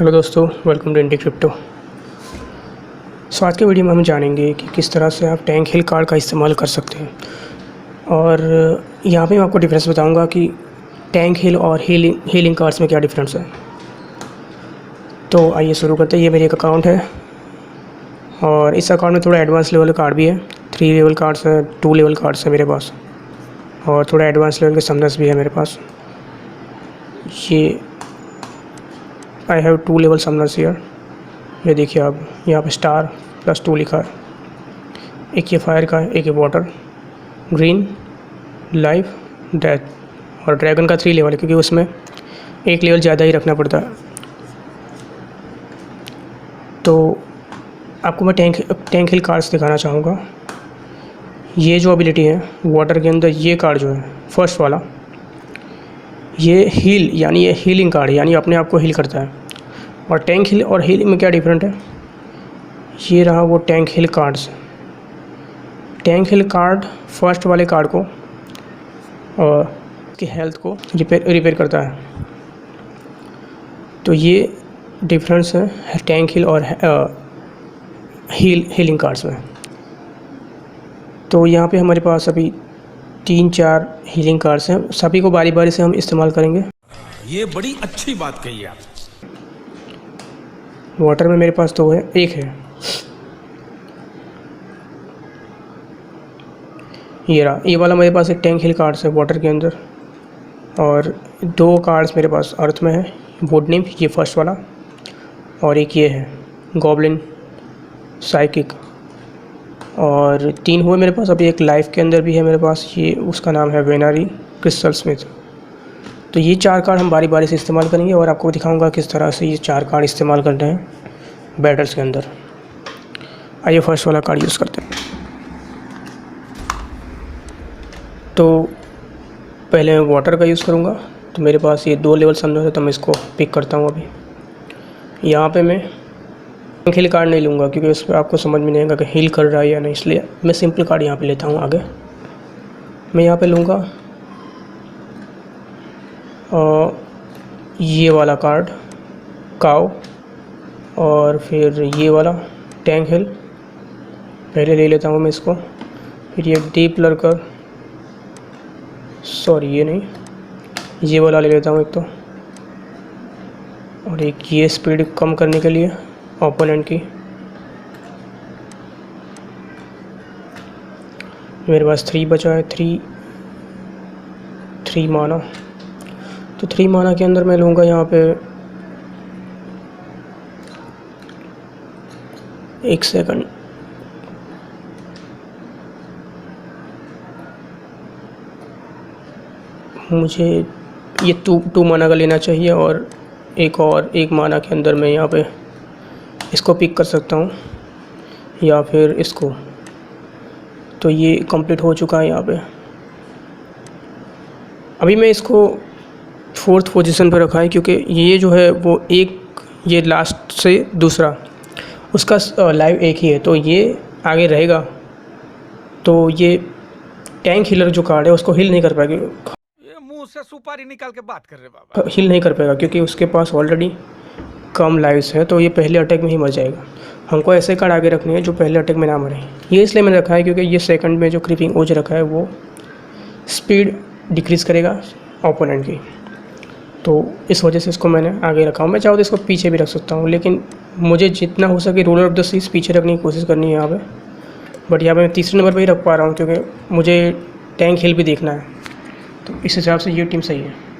Hello दोस्तों, welcome to indie crypto. आज के वीडियो में हम जानेंगे कि किस तरह से आप टैंक हिल कार्ड का इस्तेमाल कर सकते हैं। और यहाँ पे मैं आपको डिफरेंस बताऊंगा कि टैंक हिल और हीलिंग कार्ड्स में क्या डिफरेंस है। तो आइए शुरू करते हैं। ये मेरी एक अकाउंट है और इस अकाउंट में थोड़ा एडवांस लेवल कार्ड भी है। 3 लेवल कार्ड्स है, 2 लेवल कार्ड्स है मेरे पास, और थोड़ा एडवांस लेवल के समनर्स भी है मेरे पास। ये I have 2 level summoner's here. ये देखिए आप, यहाँ पे स्टार +2 लिखा है। एक ये फायर का है, एक ये वाटर, ग्रीन, लाइफ, डेथ। और ड्रैगन का 3 लेवल है क्योंकि उसमें 1 लेवल ज़्यादा ही रखना पड़ता है। तो आपको मैं टैंक हिल कार्ड्स दिखाना चाहूँगा। ये जो एबिलिटी है वाटर के अंदर, ये कार्ड जो है फर्स्ट वाला, ये हील यानी ये हीलिंग कार्ड, यानी अपने आप को हील करता है। और टैंक हिल और हीलिंग में क्या डिफरेंट है, ये रहा वो टैंक हिल कार्ड्स। टैंक हिल कार्ड फर्स्ट वाले कार्ड को और की हेल्थ को रिपेयर करता है। तो ये डिफरेंस है टैंक हिल और हीलिंग कार्ड्स में। तो यहाँ पे हमारे पास अभी 3-4 हीलिंग कार्ड्स हैं, सभी को बारी बारी से हम इस्तेमाल करेंगे। ये बड़ी अच्छी बात कही आप। वाटर में मेरे पास 2 है, एक है ये रहा। ये वाला मेरे पास एक टैंक हिल कार्ड्स है वाटर के अंदर, और 2 कार्ड्स मेरे पास अर्थ में है, वुड निम्फ ये फर्स्ट वाला, और एक ये है गॉब्लिन साइकिक। और 3 हुए मेरे पास। अभी एक लाइफ के अंदर भी है मेरे पास, ये उसका नाम है वेनारी क्रिस्टल स्मिथ। तो ये 4 कार्ड हम बारी बारी से इस्तेमाल करेंगे और आपको दिखाऊंगा किस तरह से ये 4 कार्ड इस्तेमाल करते हैं बैटल्स के अंदर। आइए फर्स्ट वाला कार्ड यूज़ करते हैं। तो पहले मैं वाटर का यूज़ करूँगा। तो मेरे पास ये 2 लेवल समझो है, तो मैं इसको पिक करता हूँ। अभी यहाँ पे मैं हिल कार्ड नहीं लूँगा क्योंकि उस पर आपको समझ में नहीं आएगा कि हील कर रहा है या नहीं, इसलिए मैं सिंपल कार्ड यहाँ पे लेता हूँ। आगे मैं यहाँ पे लूँगा ये वाला कार्ड काओ, और फिर ये वाला टैंक हिल पहले ले लेता हूँ मैं इसको। फिर ये डीप लर्कर, सॉरी ये नहीं, ये वाला ले लेता हूँ एक तो। और एक ये स्पीड कम करने के लिए ओपोनेंट की। मेरे पास 3 बचा है, 3 माना। तो 3 माना के अंदर मैं लूँगा यहाँ पे, एक सेकंड, मुझे ये 2 माना का लेना चाहिए, और एक माना के अंदर मैं यहाँ पे इसको पिक कर सकता हूँ या फिर इसको। तो ये कंप्लीट हो चुका है यहाँ पे। अभी मैं इसको 4th पोजीशन पर रखा है क्योंकि ये जो है वो ये लास्ट से दूसरा उसका लाइव एक ही है, तो ये आगे रहेगा। तो ये टैंक हिलर जो कार्ड है उसको हिल नहीं कर पाएगा, ये मुंह से सुपारी निकाल के बात कर रहे बाबा। हिल नहीं कर पाएगा क्योंकि उसके पास ऑलरेडी कम लाइव्स है। तो ये पहले अटैक में ही मर जाएगा। हमको ऐसे कार्ड आगे रखने हैं जो पहले अटैक में ना मरे। ये इसलिए मैंने रखा है क्योंकि ये सेकंड में जो क्रीपिंग ओज रखा है वो स्पीड डिक्रीज़ करेगा ओपोनेंट की। तो इस वजह से इसको मैंने आगे रखा हूँ। मैं चाहूँ तो इसको पीछे भी रख सकता हूँ, लेकिन मुझे जितना हो सके रूलर ऑफ द सीज पीछे रखने की कोशिश करनी है यहाँ पे। बट यहाँ पे मैं तीसरे नंबर पे ही रख पा रहा हूँ क्योंकि मुझे टैंक हिल भी देखना है। तो इस हिसाब से ये टीम सही है।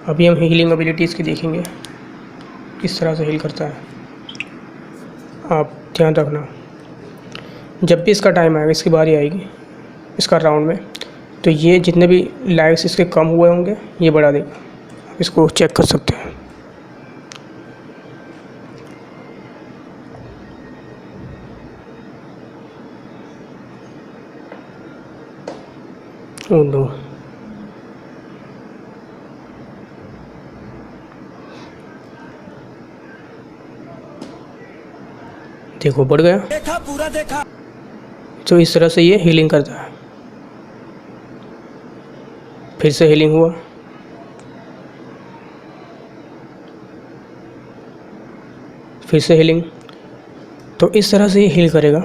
अभी हम हीलिंग एबिलिटीज़ की देखेंगे किस तरह से हील करता है। आप ध्यान रखना, जब भी इसका टाइम आएगा, इसकी बारी आएगी इसका राउंड में, तो ये जितने भी लाइव्स इसके कम हुए होंगे ये बढ़ा देगा। आप इसको चेक कर सकते हैं। ओह नो, देखो बढ़ गया। देखा पूरा देखा। तो इस तरह से ये हीलिंग करता है। फिर से हीलिंग हुआ, फिर से हीलिंग। तो इस तरह से ये हील करेगा।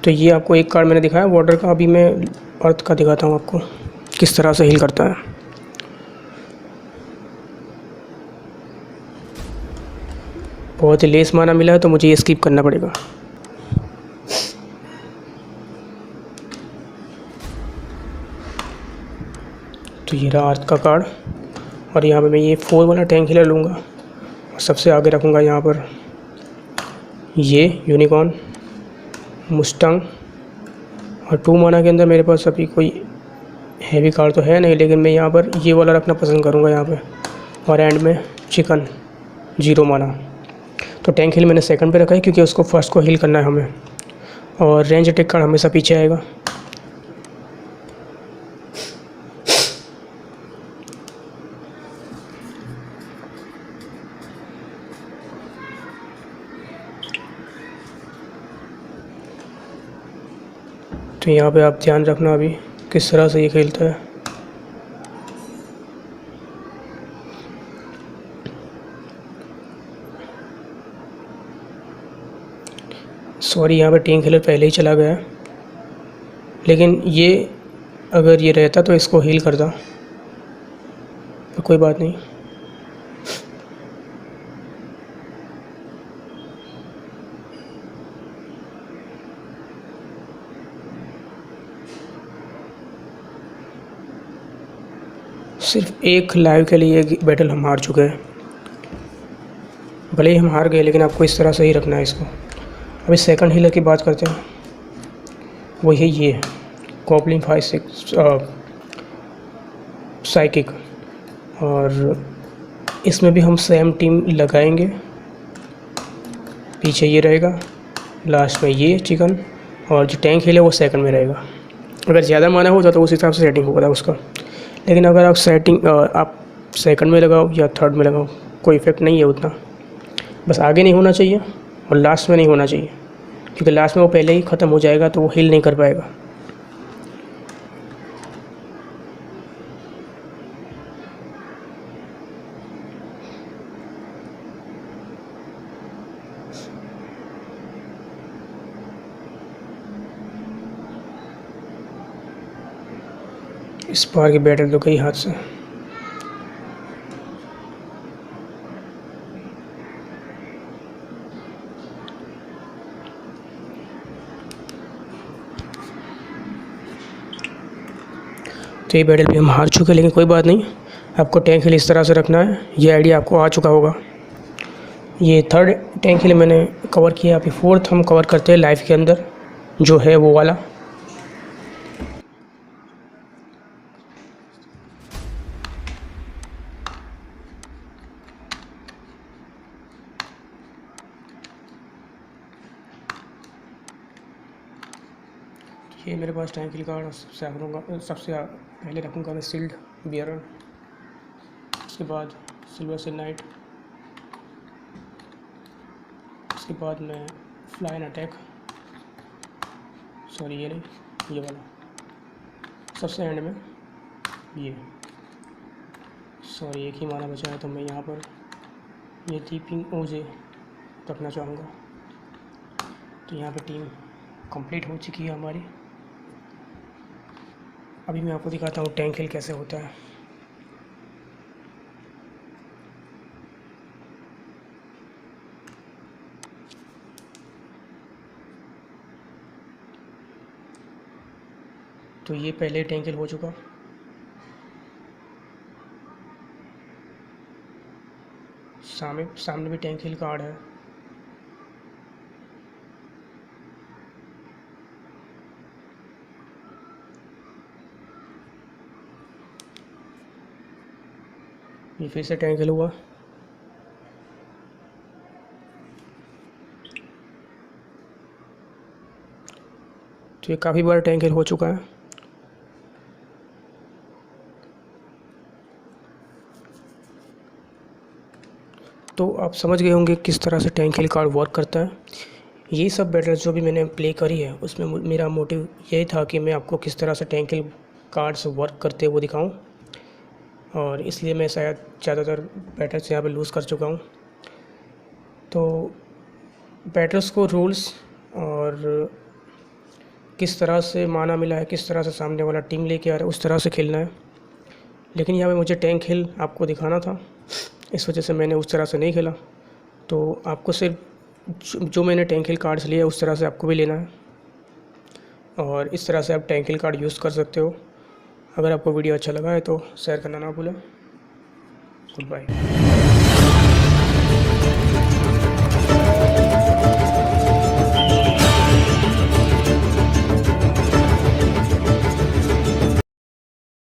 तो ये आपको एक कार्ड मैंने दिखाया वाटर का, अभी मैं अर्थ का दिखाता हूँ आपको किस तरह से हील करता है। बहुत ही लेस माना मिला है तो मुझे ये स्किप करना पड़ेगा। तो ये रहा अर्थ का कार्ड, और यहाँ पे मैं ये 4 वाला टैंक हीलर लूँगा और सबसे आगे रखूँगा यहाँ पर ये यूनिकॉर्न, मुस्टंग। और 2 माना के अंदर मेरे पास अभी कोई हैवी कार्ड तो है नहीं, लेकिन मैं यहाँ पर ये वाला रखना पसंद करूँगा यहाँ पे। और एंड में चिकन 0 माना। तो टैंक हील मैंने सेकंड पे रखा है क्योंकि उसको फर्स्ट को हील करना है हमें, और रेंज अटैक कार्ड हमेशा पीछे आएगा। तो यहाँ पे आप ध्यान रखना अभी किस तरह से ये खेलता है। सॉरी, यहाँ पे टैंक हीलर पहले ही चला गया है, लेकिन ये अगर ये रहता तो इसको हील करता, तो कोई बात नहीं। सिर्फ एक लाइव के लिए ये बैटल हम हार चुके हैं। भले ही हम हार गए, लेकिन आपको इस तरह से ही रखना है इसको। अभी सेकंड हीलर की बात करते हैं, वो ये कॉपलिंग 5-6 साइकिक। और इसमें भी हम सेम टीम लगाएंगे। पीछे ये रहेगा, लास्ट में ये चिकन, और जो टैंक हील है वो सेकंड में रहेगा। अगर ज़्यादा माना होता तो उस हिसाब से सेटिंग होगा उसका, लेकिन अगर आप आप सेकंड में लगाओ या थर्ड में लगाओ कोई इफ़ेक्ट नहीं है उतना। बस आगे नहीं होना चाहिए और लास्ट में नहीं होना चाहिए, क्योंकि लास्ट में वो पहले ही ख़त्म हो जाएगा तो वो हील नहीं कर पाएगा। इस बार की बैटल तो कई हाथ से। तो ये बैटल भी हम हार चुके हैं, लेकिन कोई बात नहीं। आपको टैंक हील इस तरह से रखना है, ये आइडिया आपको आ चुका होगा। ये थर्ड टैंक हील मैंने कवर किया, अभी फोर्थ हम कवर करते हैं लाइफ के अंदर, जो है वो वाला। ये मेरे पास टैंक हील कार्ड सबसे पहले रखूँगा मैं सील्ड बियरर, उसके बाद सिल्वर से नाइट, उसके बाद मैं फ्लाइन अटैक, सॉरी ये नहीं, ये वाला सबसे एंड में ये, सॉरी एक ही माना बचा है तो मैं यहाँ पर ये टीपिंग ओजे रखना चाहूँगा। तो यहाँ पे टीम कंप्लीट हो चुकी है हमारी। अभी मैं आपको दिखाता हूँ टैंक हील कैसे होता है। तो ये पहले टैंक हील हो चुका। सामने भी टैंक हील कार्ड है। ये फिर से टैंक हील हुआ। तो ये काफ़ी बार टैंक हील हो चुका है। तो आप समझ गए होंगे किस तरह से टैंक हील कार्ड वर्क करता है। ये सब बैटल्स जो भी मैंने प्ले करी है उसमें मेरा मोटिव यही था कि मैं आपको किस तरह से टैंक हील कार्ड्स वर्क करते हैं वो दिखाऊं, और इसलिए मैं शायद ज़्यादातर बैटल्स यहाँ पे लूज़ कर चुका हूँ। तो बैटर्स को रूल्स और किस तरह से माना मिला है, किस तरह से सामने वाला टीम लेके आ रहा है, उस तरह से खेलना है। लेकिन यहाँ पे मुझे टैंक हिल आपको दिखाना था, इस वजह से मैंने उस तरह से नहीं खेला। तो आपको सिर्फ जो मैंने टैंक हिल कार्ड्स लिए उस तरह से आपको भी लेना है, और इस तरह से आप टैंक हिल कार्ड यूज़ कर सकते हो। अगर आपको वीडियो अच्छा लगा है तो शेयर करना ना भूलें। Good bye.